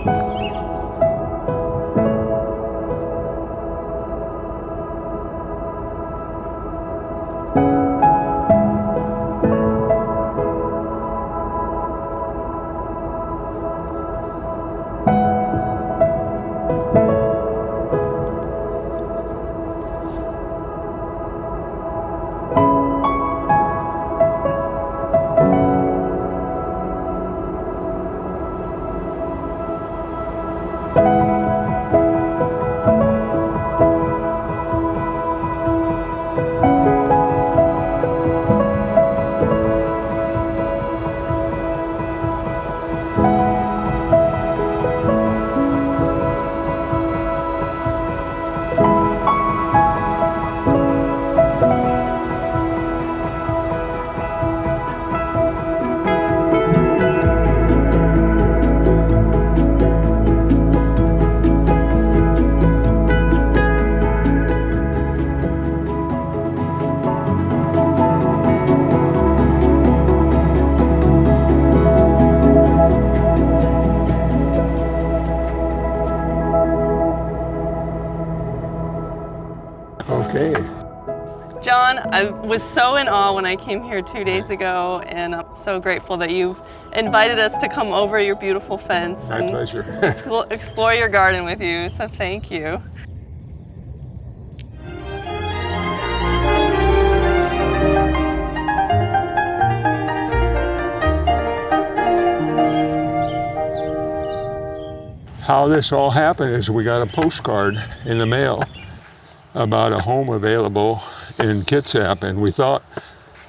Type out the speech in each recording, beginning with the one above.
Okay. John, I was so in awe when I came here 2 days ago, and I'm so grateful that you've invited us to come over your beautiful fence. My pleasure. Explore your garden with you, so thank you. How this all happened is we got a postcard in the mail about a home available in Kitsap, and we thought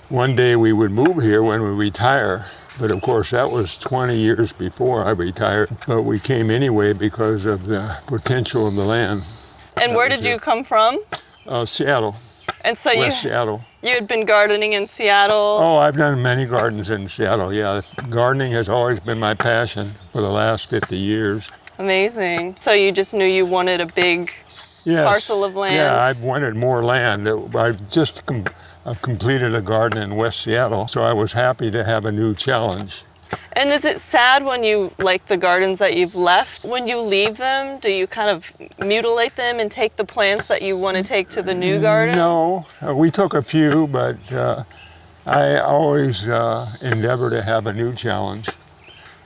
one day we would move here when we retire. But of course that was 20 years before I retired. But we came anyway because of the potential of the land. And where did you come from? Seattle. And so West Seattle. You had been gardening in Seattle? Oh, I've done many gardens in Seattle, yeah. Gardening has always been my passion for the last 50 years. Amazing. So you just knew you wanted a big parcel of land? Yeah, I wanted more land. I just completed a garden in West Seattle, so I was happy to have a new challenge. And is it sad when you, like the gardens that you've left, when you leave them, do you kind of mutilate them and take the plants that you want to take to the new garden? No, we took a few, but I always endeavor to have a new challenge.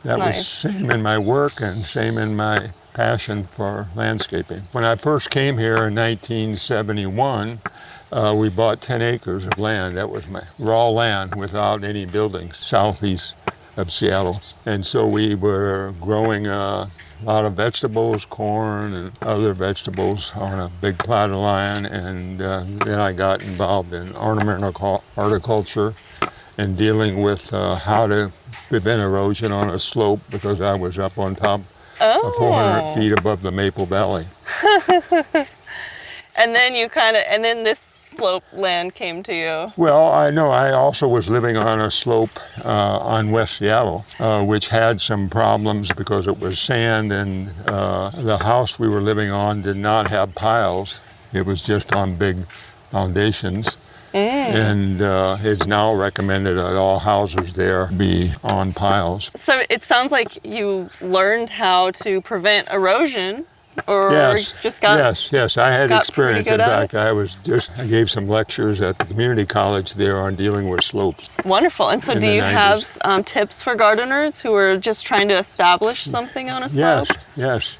That was same in my work and same in my passion for landscaping. When I first came here in 1971, we bought 10 acres of land. That was my raw land without any buildings, southeast of Seattle. And so we were growing a lot of vegetables, corn and other vegetables on a big plot of land. And then I got involved in ornamental horticulture and dealing with how to prevent erosion on a slope, because I was up on top of 400 feet above the Maple Valley. And then and then this slope land came to you. Well, I know I also was living on a slope on West Seattle, which had some problems because it was sand, and the house we were living on did not have piles. It was just on big foundations. And it's now recommended that all houses there be on piles. So it sounds like you learned how to prevent erosion, or just got Yes. I had experience. In fact, I gave some lectures at the community college there on dealing with slopes. Wonderful. And so do you have tips for gardeners who are just trying to establish something on a slope? Yes.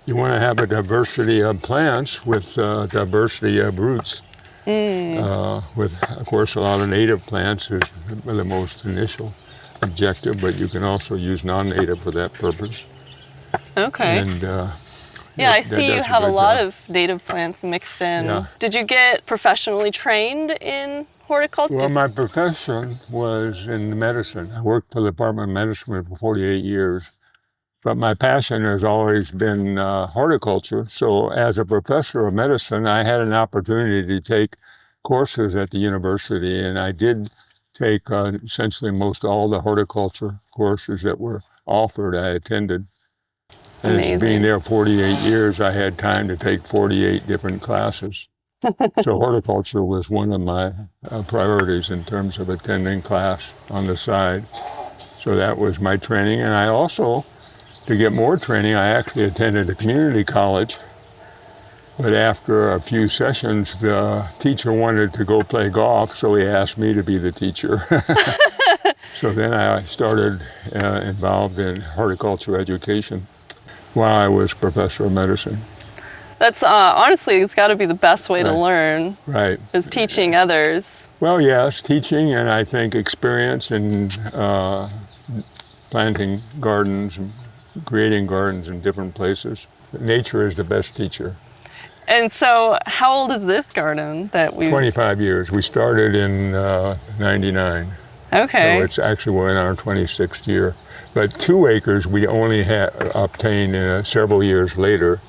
You want to have a diversity of plants with diversity of roots. With, of course, a lot of native plants is the most initial objective, but you can also use non-native for that purpose. Okay. And I see you have a lot of native plants mixed in. Yeah. Did you get professionally trained in horticulture? Well, my profession was in medicine. I worked for the Department of Medicine for 48 years. But my passion has always been horticulture. So as a professor of medicine, I had an opportunity to take courses at the university, and I did take essentially most all the horticulture courses that were offered. I attended. And as being there 48 years, I had time to take 48 different classes. So horticulture was one of my priorities in terms of attending class on the side. So that was my training. And I also to get more training, I actually attended a community college. But after a few sessions, the teacher wanted to go play golf, so he asked me to be the teacher. So then I started involved in horticulture education while I was professor of medicine. That's honestly, it's got to be the best way to learn. Right. Is teaching others. Well, yes, teaching, and I think experience in planting gardens, creating gardens in different places. Nature is the best teacher. And so, how old is this garden that we? 25 years. We started in 99. Okay. So it's actually we're in our 26th year. But 2 acres we only obtained several years later.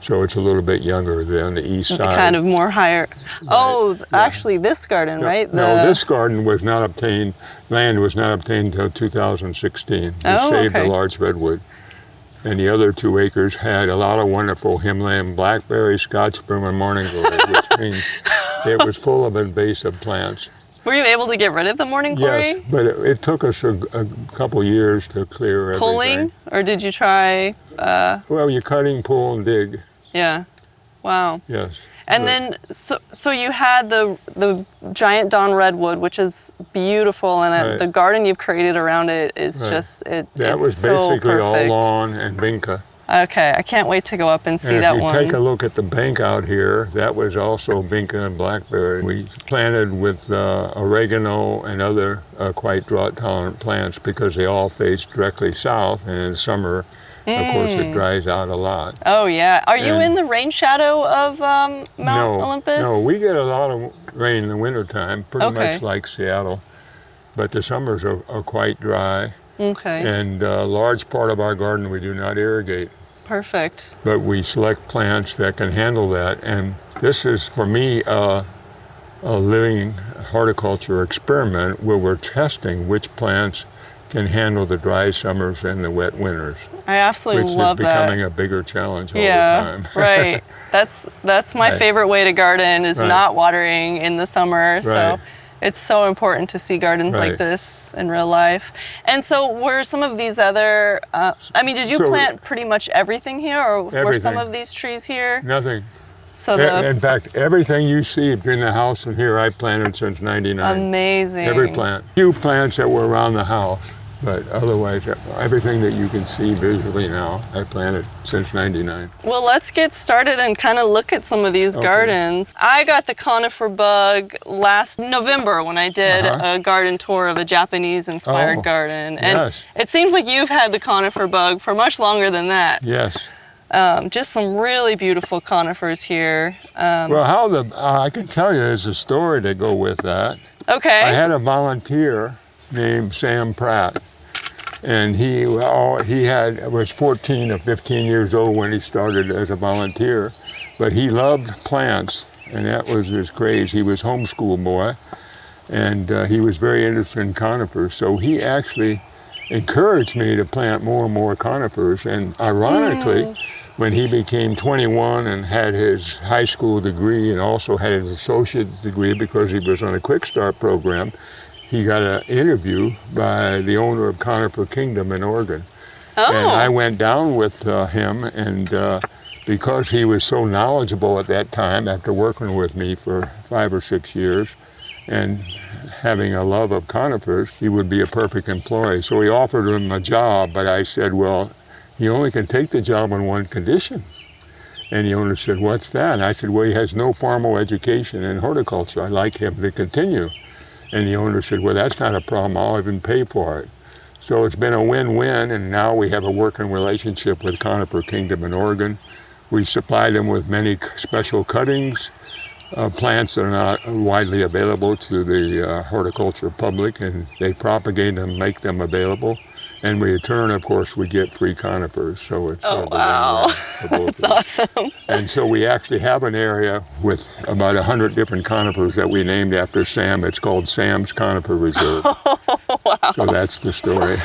So it's a little bit younger than the east side. Kind of more higher. Right. Oh, actually this garden, right? No, this garden was not obtained, land was not obtained until 2016. We saved the large redwood. And the other 2 acres had a lot of wonderful Himalayan blackberry, Scotch broom, and morning glory, which means it was full of invasive plants. Were you able to get rid of the morning glory? Yes, but it took us a couple years to clear everything. Pulling, or did you try? Well, you cutting, pull, and dig. Yeah. Wow. Yes. And then, so you had the giant dawn redwood, which is beautiful, and the garden you've created around it is just That was basically all lawn and vinca. Okay, I can't wait to go up and see that one. If you take a look at the bank out here, that was also vinca and blackberry. We planted with oregano and other quite drought-tolerant plants because they all face directly south, and in summer, of course, it dries out a lot. Oh, yeah. Are you in the rain shadow of Mount Olympus? No, we get a lot of rain in the wintertime, pretty much like Seattle. But the summers are quite dry. Okay. And a large part of our garden we do not irrigate. Perfect. But we select plants that can handle that. And this is, for me, a living horticulture experiment where we're testing which plants can handle the dry summers and the wet winters. I absolutely love that. Which is becoming a bigger challenge all the time. Right. That's my favorite way to garden is not watering in the summer. So it's so important to see gardens like this in real life. And so were some of these other, did you plant pretty much everything here, or were some of these trees here? Nothing. So in fact, everything you see between the house and here, I planted since '99. Amazing. Every plant. Few plants that were around the house, but otherwise, everything that you can see visually now, I planted since '99. Well, let's get started and kind of look at some of these gardens. I got the conifer bug last November when I did a garden tour of a Japanese-inspired garden. And it seems like you've had the conifer bug for much longer than that. Yes. Just some really beautiful conifers here. Well, I can tell you there's a story to go with that. Okay. I had a volunteer named Sam Pratt, and he was 14 or 15 years old when he started as a volunteer, but he loved plants, and that was his craze. He was homeschool boy, and he was very interested in conifers, so he actually encouraged me to plant more and more conifers, and ironically, when he became 21 and had his high school degree and also had his associate's degree because he was on a Quick Start program, he got an interview by the owner of Conifer Kingdom in Oregon. And I went down with him, and because he was so knowledgeable at that time, after working with me for 5 or 6 years, and having a love of conifers, he would be a perfect employee. So he offered him a job, but I said, well, he only can take the job on one condition. And the owner said, what's that? And I said, well, he has no formal education in horticulture. I'd like him to continue. And the owner said, well, that's not a problem. I'll even pay for it. So it's been a win-win, and now we have a working relationship with Conifer Kingdom in Oregon. We supply them with many special cuttings, plants that are not widely available to the horticulture public, and they propagate them, make them available. And in return, of course, we get free conifers, so it's sort of a win-win for both of us. Awesome. And so we actually have an area with about 100 different conifers that we named after Sam. It's called Sam's Conifer Reserve. Wow. So that's the story.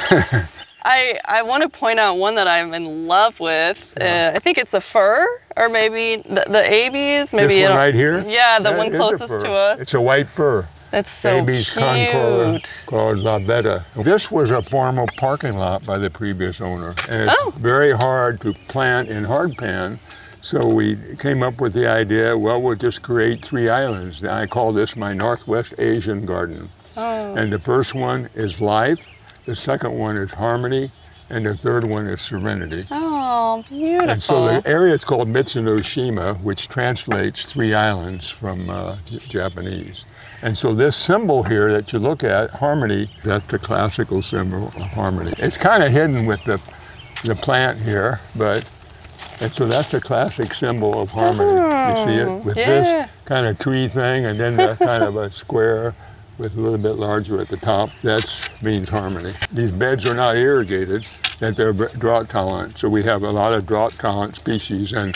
I want to point out one that I'm in love with. I think it's a fir, or maybe the abies. Maybe this one right here? Yeah, the one closest to us. It's a white fir. That's so baby's cute. called lavender. This was a formal parking lot by the previous owner, and it's very hard to plant in hardpan. So we came up with the idea, well, we'll just create 3 islands. And I call this my Northwest Asian garden. Oh. And the first one is life, the second one is harmony, and the third one is serenity. Oh, beautiful. And so the area is called Mitsuno-shima, which translates 3 islands from Japanese. And so this symbol here that you look at, harmony, that's the classical symbol of harmony. It's kind of hidden with the plant here, and so that's a classic symbol of harmony. You see it with this kind of tree thing, and then the kind of a square with a little bit larger at the top. That means harmony. These beds are not irrigated, that they're drought tolerant. So we have a lot of drought tolerant species, and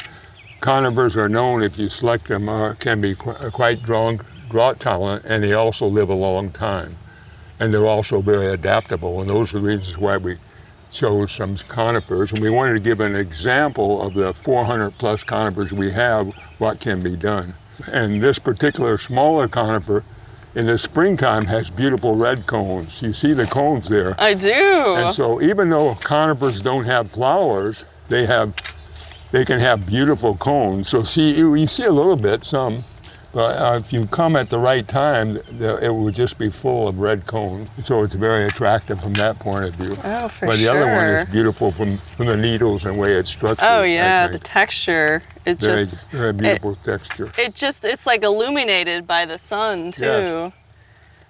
conifers are known, if you select them, can be quite drought tolerant, and they also live a long time. And they're also very adaptable, and those are the reasons why we chose some conifers, and we wanted to give an example of the 400 plus conifers we have, what can be done. And this particular smaller conifer in the springtime has beautiful red cones. You see the cones there. I do. And so even though conifers don't have flowers, they can have beautiful cones. So you see a little bit, some. But if you come at the right time, it will just be full of red cones. So it's very attractive from that point of view. Oh, for sure. But the other one is beautiful from the needles and the way it's structured. Oh yeah, the texture. It's very beautiful texture. It's like illuminated by the sun too. Yes.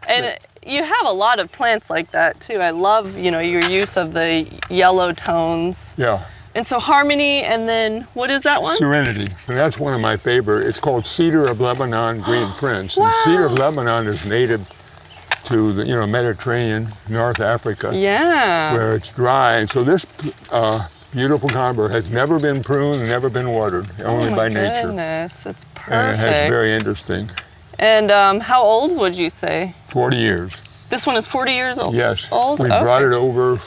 And you have a lot of plants like that too. I love, your use of the yellow tones. Yeah. And so harmony, and then what is that one? Serenity. And that's one of my favorite. It's called Cedar of Lebanon Green Prince. And Cedar of Lebanon is native to the Mediterranean, North Africa. Yeah. Where it's dry. And so this beautiful conifer has never been pruned and never been watered, only by nature. Oh my goodness, that's perfect. And it's very interesting. And how old would you say? 40 years. This one is 40 years old? Yes. Old? We brought it over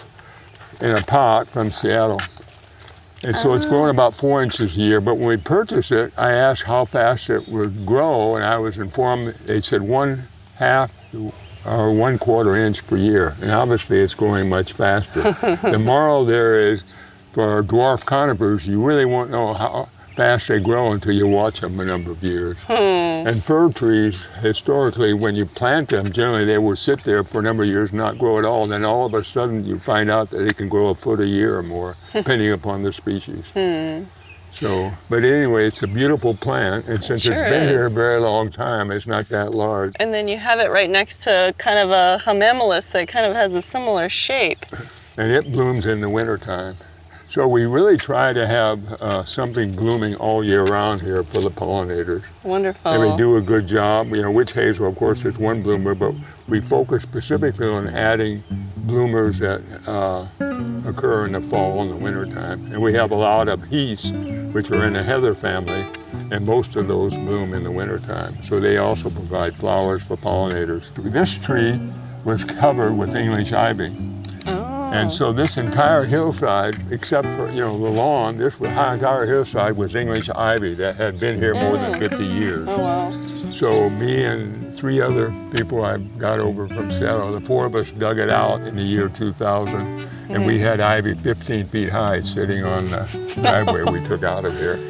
in a pot from Seattle. And so it's growing about 4 inches a year, but when we purchased it, I asked how fast it would grow, and I was informed, they said 1/2 or 1/4 inch per year, and obviously it's growing much faster. The moral there is, for dwarf conifers, you really won't know how fast they grow until you watch them a number of years. And fir trees, historically, when you plant them, generally they will sit there for a number of years and not grow at all. And then all of a sudden you find out that they can grow a foot a year or more, depending upon the species. So, but anyway, it's a beautiful plant, and since it's been here a very long time, it's not that large. And then you have it right next to kind of a hamamelis that kind of has a similar shape. And it blooms in the wintertime. So we really try to have something blooming all year round here for the pollinators. Wonderful. And we do a good job. Witch hazel, of course, is one bloomer, but we focus specifically on adding bloomers that occur in the fall and the wintertime. And we have a lot of heaths, which are in the heather family, and most of those bloom in the wintertime. So they also provide flowers for pollinators. This tree was covered with English ivy. And so this entire hillside, except for the lawn, this entire hillside was English ivy that had been here more than 50 years. Oh wow! So me and 3 other people I got over from Seattle, the 4 of us dug it out in the year 2000, and we had ivy 15 feet high sitting on the driveway we took out of here.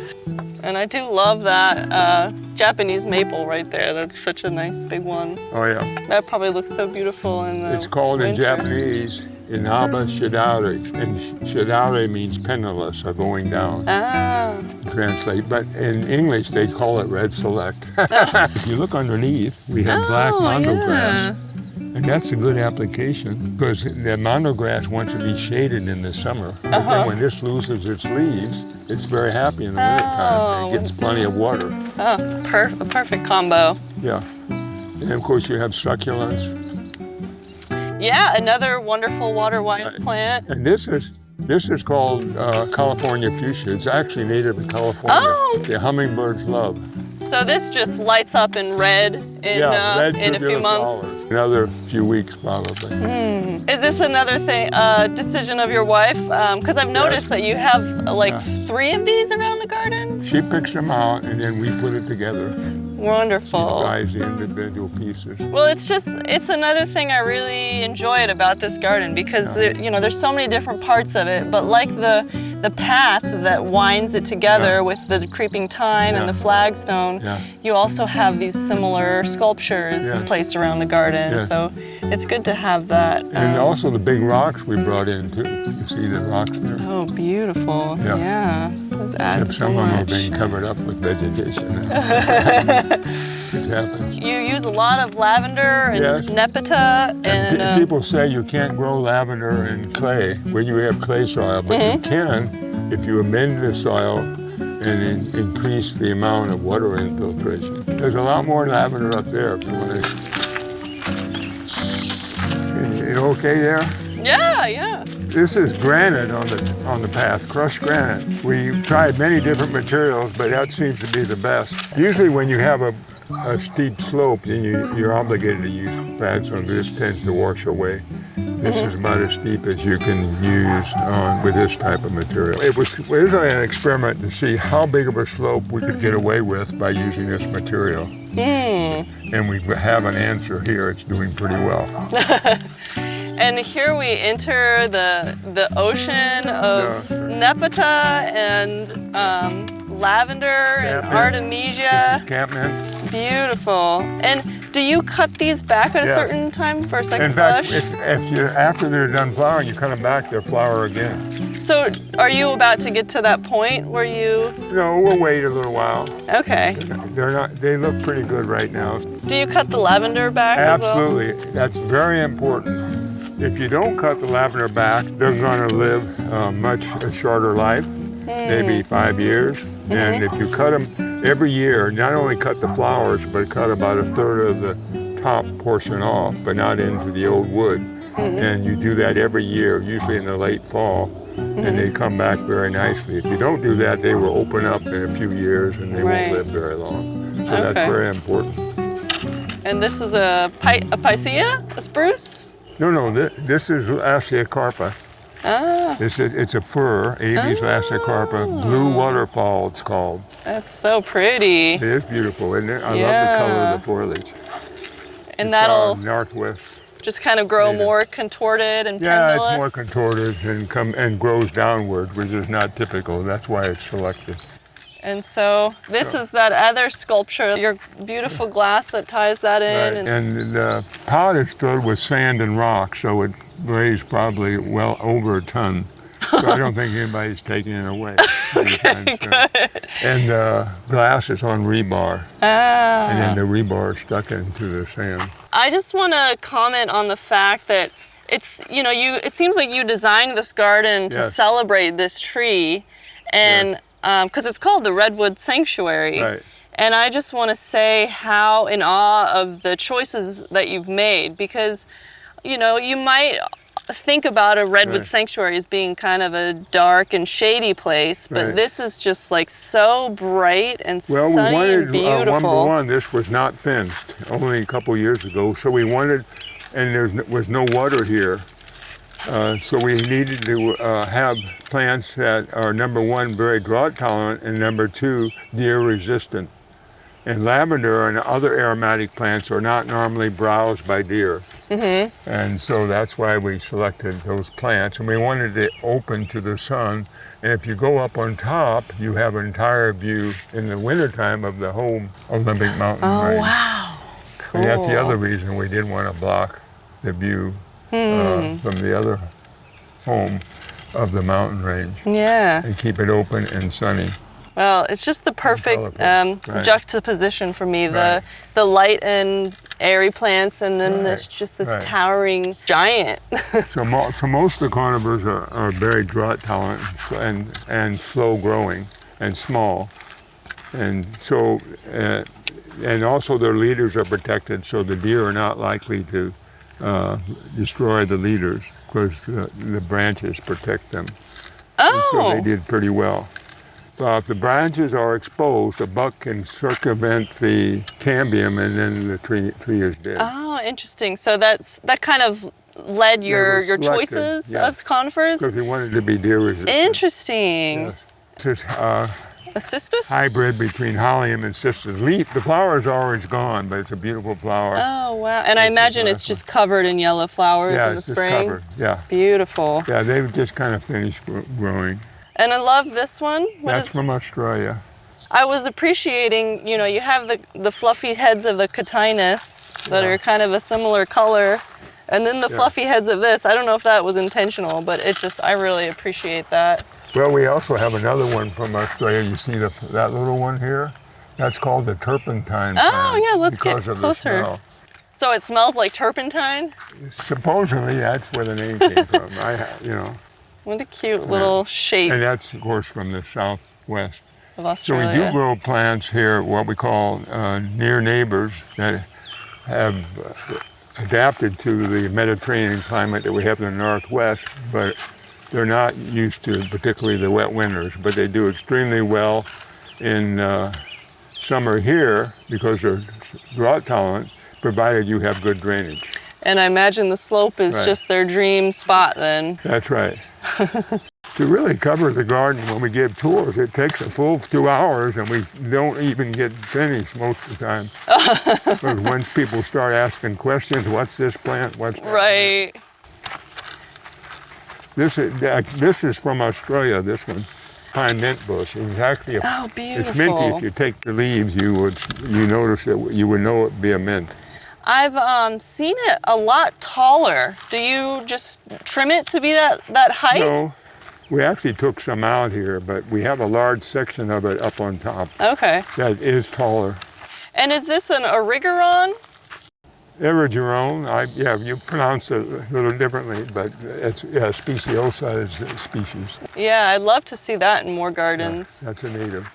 And I do love that Japanese maple right there. That's such a nice big one. Oh yeah. That probably looks so beautiful in the It's called winter. in Japanese, Inaba Shidare, and Shidare means penniless or going down. Translate, but in English they call it red select. If you look underneath, we have black mondo grass. And that's a good application because the mondo grass wants to be shaded in the summer. But then when this loses its leaves, it's very happy in the wintertime. It gets plenty of water. Oh, a perfect combo. Yeah. And of course you have succulents. Yeah, another wonderful water-wise plant. And this is called California fuchsia. It's actually native to California. The hummingbirds love. So this just lights up in red in a few months. Flowers. Another few weeks probably. Is this another thing, decision of your wife? Because I've noticed that you have 3 of these around the garden. She picks them out and then we put it together. Wonderful. She buys the individual pieces. Well, it's another thing I really enjoyed about this garden because there's so many different parts of it, but like the path that winds it together with the creeping thyme and the flagstone, you also have these similar sculptures placed around the garden. So it's good to have that. And also the big rocks we brought in too. You see the rocks there? Oh, beautiful. Yeah. Those add so some much. of them are being covered up with vegetation. It happens. You use a lot of lavender and nepeta. And people say you can't grow lavender in clay when you have clay soil, but you can if you amend the soil and increase the amount of water infiltration. There's a lot more lavender up there if you want to. You okay there? Yeah. This is granite on the path, crushed granite. We've tried many different materials, but that seems to be the best. Usually when you have a steep slope, then you're obligated to use flagstone. This tends to wash away. This is about as steep as you can use with this type of material. It was an experiment to see how big of a slope we could get away with by using this material. And we have an answer here. It's doing pretty well. And here we enter the ocean of nepeta and lavender and artemisia. This is catmint. Beautiful. And do you cut these back at a certain time for a second flush? In fact, after they're done flowering, you cut them back, they'll flower again. So are you about to get to that point where you... No, we'll wait a little while. Okay. They look pretty good right now. Do you cut the lavender back Absolutely. as well? That's very important. If you don't cut the lavender back, they're going to live a shorter life, maybe 5 years. And if you cut them every year, not only cut the flowers, but cut about a third of the top portion off, but not into the old wood. And you do that every year, usually in the late fall, and they come back very nicely. If you don't do that, they will open up in a few years and they won't live very long. So that's very important. And this is a picea, a spruce? No, this is Lasiocarpa. It's a fir, Aves Lasiocarpa, Blue Waterfall it's called. That's so pretty. It is beautiful, isn't it? I love the color of the foliage. And it's that'll northwest. Just kind of grow more contorted and pendulous? Yeah, it's more contorted and grows downward, which is not typical. That's why it's selected. And so this is that other sculpture, your beautiful glass that ties that in. Right. And the pot is filled with sand and rock, so it weighs probably well over a ton. So I don't think anybody's taking it away. Okay, good. And the glass is on rebar. And then the rebar is stuck into the sand. I just want to comment on the fact that it seems like you designed this garden to celebrate this tree, and because it's called the Redwood Sanctuary. Right. And I just want to say how in awe of the choices that you've made, because you might think about a redwood sanctuary as being kind of a dark and shady place, but this is just like so bright and sunny and beautiful. Number one, this was not fenced only a couple years ago, so we wanted, and there was no water here, so we needed to have plants that are, number one, very drought tolerant, and number two, deer resistant. And lavender and other aromatic plants are not normally browsed by deer. And so that's why we selected those plants. And we wanted it open to the sun. And if you go up on top, you have an entire view in the wintertime of the whole Olympic mountain range. Oh, wow. Cool. And that's the other reason we didn't want to block the view from the other home of the mountain range. Yeah. And keep it open and sunny. Well, it's just the perfect juxtaposition for me, the light and airy plants, and then there's just this towering giant. So most of the conifers are very drought tolerant and slow growing and small. And so, and also their leaders are protected, so the deer are not likely to destroy the leaders because the branches protect them. And so they did pretty well. If the branches are exposed, a buck can circumvent the cambium, and then the tree is dead. Oh, interesting. So that kind of led your choices of conifers? Because we wanted to be deer resistant. Interesting. Yes. This is A cistus? hybrid between Hollium and cistus. Leaf, the flower is always gone, but it's a beautiful flower. Oh, wow. And I imagine it's just covered in yellow flowers in the spring? Yeah, it's just covered, yeah. Beautiful. Yeah, they've just kind of finished growing. And I love this one. That's from Australia. I was appreciating, you know, you have the fluffy heads of the cotinus that are kind of a similar color. And then the fluffy heads of this. I don't know if that was intentional, but it's just, I really appreciate that. Well, we also have another one from Australia. You see that little one here? That's called the turpentine plant. Oh, yeah, let's get closer. Because of the smell. So it smells like turpentine? Supposedly, that's where the name came from. You know. What a cute little shape. And that's, of course, from the southwest of Australia. So we do grow plants here, what we call near neighbors that have adapted to the Mediterranean climate that we have in the northwest, but they're not used to particularly the wet winters, but they do extremely well in summer here because they're drought tolerant, provided you have good drainage. And I imagine the slope is just their dream spot then. That's right. To really cover the garden when we give tours, it takes a full 2 hours and we don't even get finished most of the time. But once people start asking questions, what's this plant, what's that? Right. This is from Australia, this one. Pine mint bush. It's actually beautiful. It's minty. If you take the leaves, you notice that you would know it'd be a mint. I've seen it a lot taller. Do you just trim it to be that height? No, we actually took some out here, but we have a large section of it up on top. Okay. That is taller. And is this an erigeron? Erigeron, yeah, you pronounce it a little differently, but it's speciosa is a species. Yeah, I'd love to see that in more gardens. Yeah, that's a native.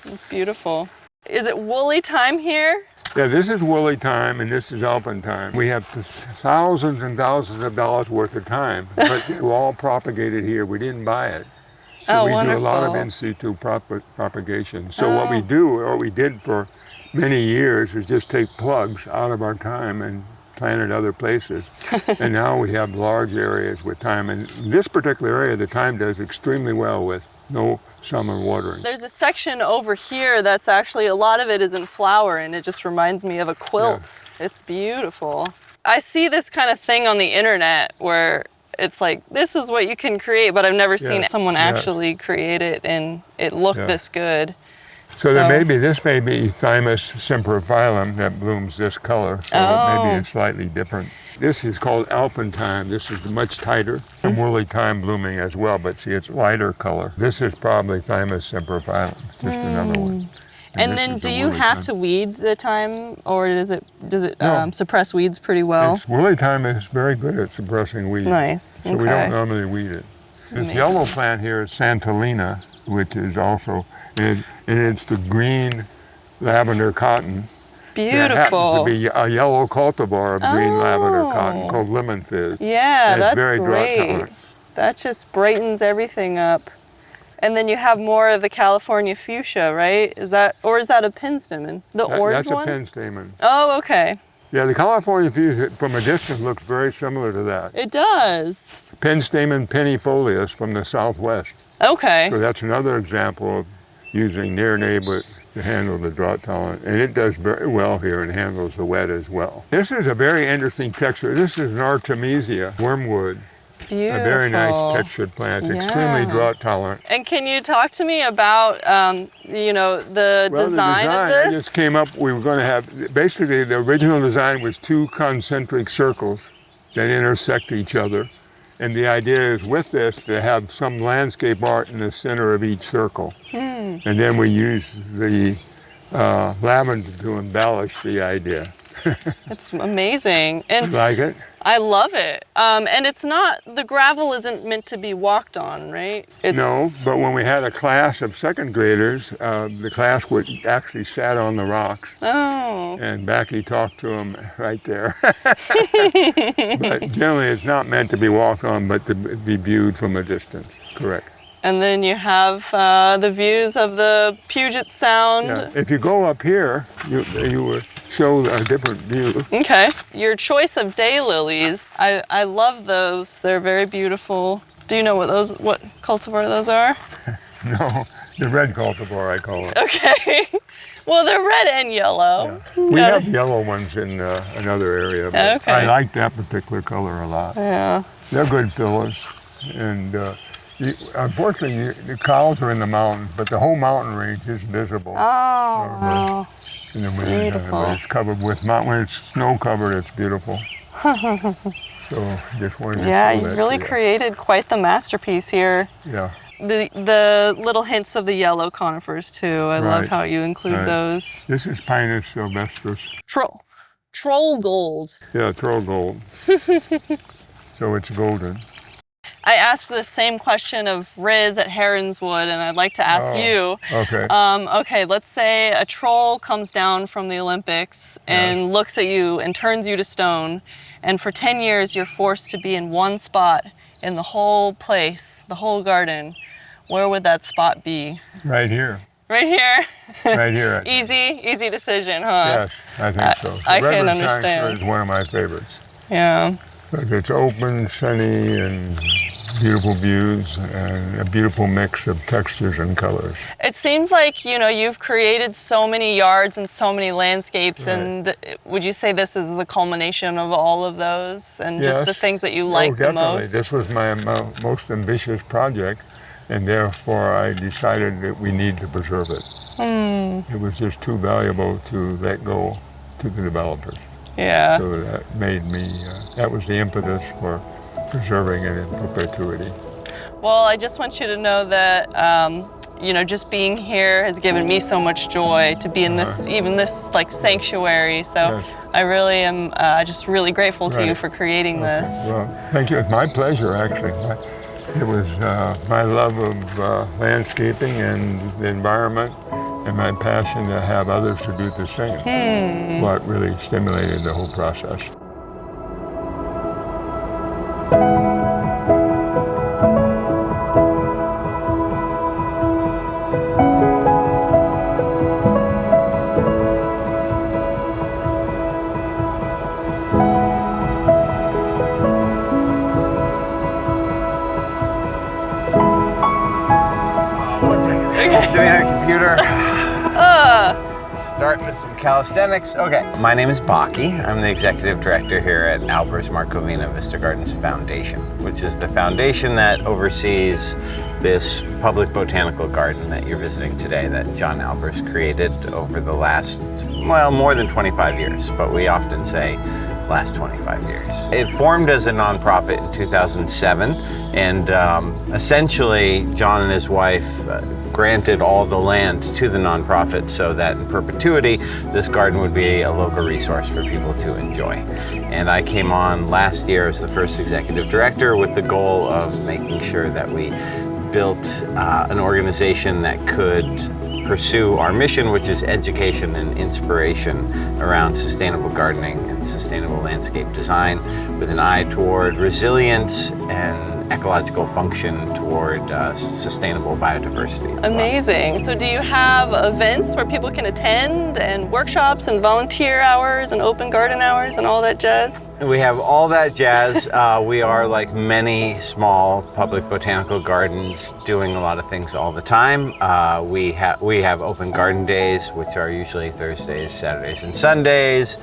It's beautiful. Is it woolly thyme here? Yeah, this is woolly thyme and this is alpine thyme. We have thousands and thousands of dollars worth of thyme, but they were all propagated here. We didn't buy it. So we do a lot of in situ propagation. So what we do, or we did for many years, is just take plugs out of our thyme and plant it other places. And now we have large areas with thyme. And this particular area, the thyme does extremely well with no summer watering. There's a section over here that's actually, a lot of it is in flower, and it just reminds me of a quilt. Yeah. It's beautiful. I see this kind of thing on the internet where it's like, this is what you can create, but I've never seen someone actually create it and it looked this good. So this may be Thymus semperphyllum that blooms this color, so maybe it's slightly different. This is called alpine thyme. This is much tighter and woolly thyme blooming as well, but see, it's lighter color. This is probably Thymus semperphyllum, just another one. And then do you have to weed the thyme, or does it suppress weeds pretty well? Woolly thyme is very good at suppressing weeds. Nice. So we don't normally weed it. This yellow plant here is Santalina, which is also, and it's the green lavender cotton. Beautiful. That happens to be a yellow cultivar of green lavender cotton called lemon fizz. Yeah, that's very great. drought tolerant. That just brightens everything up. And then you have more of the California fuchsia, right? Is that a penstemon? The orange one? That's a penstemon. Oh, okay. Yeah, the California fuchsia from a distance looks very similar to that. It does. Penstemon penifolius from the southwest. Okay. So that's another example of using near neighbor to handle the drought tolerant. And it does very well here and handles the wet as well. This is a very interesting texture. This is an Artemisia wormwood. Beautiful. A very nice textured plant. It's extremely drought tolerant. And can you talk to me about, the design of this? I just came up, we were going to have, basically the original design was 2 concentric circles that intersect each other. And the idea is with this to have some landscape art in the center of each circle. And then we use the lavender to embellish the idea. It's amazing. And you like it? I love it. And it's not, the gravel isn't meant to be walked on, right? No, but when we had a class of second graders, the class would actually sat on the rocks. Oh. And Becky talked to them right there. But generally it's not meant to be walked on, but to be viewed from a distance, correct. And then you have the views of the Puget Sound. Yeah. If you go up here, you will show a different view. Okay. Your choice of daylilies, I love those. They're very beautiful. Do you know what cultivar those are? No, The red cultivar, I call it. Okay. Well, they're red and yellow. Yeah. We have yellow ones in another area, but okay. I like that particular color a lot. Yeah. They're good fillers. And unfortunately, the cows are in the mountains, but the whole mountain range is visible. Oh, wow. In the winter time, but it's covered with when it's snow covered, it's beautiful. So just wanted to show that. You really created quite the masterpiece here. Yeah. The little hints of the yellow conifers too. I love how you include those. This is Pinus sylvestris. Troll gold. Yeah, troll gold. So it's golden. I asked the same question of Riz at Heronswood, and I'd like to ask you. Okay. Okay, let's say a troll comes down from the Olympics and looks at you and turns you to stone, and for 10 years you're forced to be in one spot in the whole place, the whole garden. Where would that spot be? Right here. Right here? Right here. Easy decision, huh? Yes, I think so. I can Redwood understand. is one of my favorites. Yeah. Because it's open, sunny, and beautiful views, and a beautiful mix of textures and colors. It seems like, you've created so many yards and so many landscapes, and would you say this is the culmination of all of those and just the things that you like the most? This was my most ambitious project, and therefore I decided that we need to preserve it. It was just too valuable to let go to the developers. Yeah. So that made me, that was the impetus for preserving it in perpetuity. Well, I just want you to know that, just being here has given me so much joy to be in this, even this like sanctuary. So I really am just really grateful to you for creating this. Well, thank you. It's my pleasure, actually. It was my love of landscaping and the environment and my passion to have others to do the same. What really stimulated the whole process. Sitting at a computer, starting with some calisthenics. Okay, my name is Baki. I'm the executive director here at Albers Maricovina Vista Gardens Foundation, which is the foundation that oversees this public botanical garden that you're visiting today that John Albers created over the last, more than 25 years, but we often say last 25 years. It formed as a nonprofit in 2007, and essentially John and his wife granted all the land to the nonprofit so that in perpetuity this garden would be a local resource for people to enjoy. And I came on last year as the first executive director with the goal of making sure that we built an organization that could pursue our mission, which is education and inspiration around sustainable gardening and sustainable landscape design, with an eye toward resilience and ecological function toward sustainable biodiversity. Amazing. So do you have events where people can attend, and workshops and volunteer hours and open garden hours and all that jazz? We have all that jazz. We are, like many small public botanical gardens, doing a lot of things all the time. We have open garden days, which are usually Thursdays, Saturdays, and Sundays.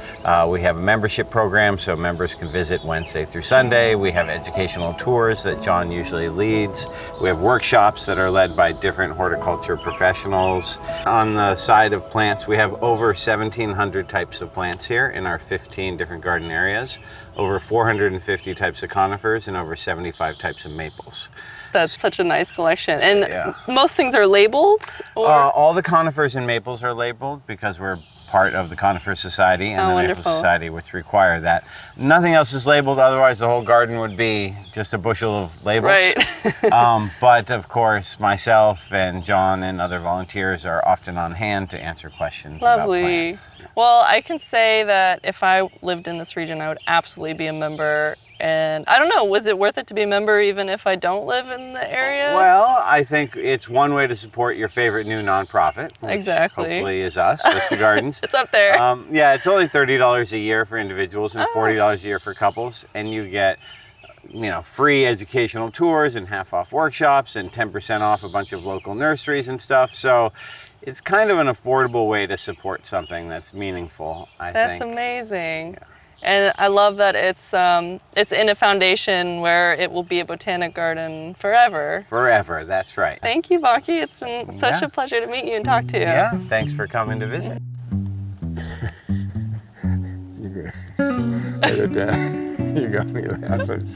We have a membership program, so members can visit Wednesday through Sunday. We have educational tours that John usually leads. We have workshops that are led by different horticulture professionals. On the side of plants, we have over 1,700 types of plants here in our 15 different garden areas, over 450 types of conifers, and over 75 types of maples. That's such a nice collection. And most things are labeled? Or? All the conifers and maples are labeled because we're part of the Conifer Society and the Maple Society, which require that. Nothing else is labeled, otherwise the whole garden would be just a bushel of labels. Right. But of course, myself and John and other volunteers are often on hand to answer questions about plants. Well, I can say that if I lived in this region, I would absolutely be a member. And I don't know, was it worth it to be a member even if I don't live in the area? Well, I think it's one way to support your favorite new nonprofit, which hopefully is us, Vista Gardens. It's up there. Yeah, it's only $30 a year for individuals and $40 a year for couples, and you get free educational tours and half off workshops and 10% off a bunch of local nurseries and stuff. So it's kind of an affordable way to support something that's meaningful, I think. That's amazing. And I love that it's in a foundation where it will be a botanic garden forever. Forever, that's right. Thank you, Baki. It's been such a pleasure to meet you and talk to you. Yeah, thanks for coming to visit. You got me laughing.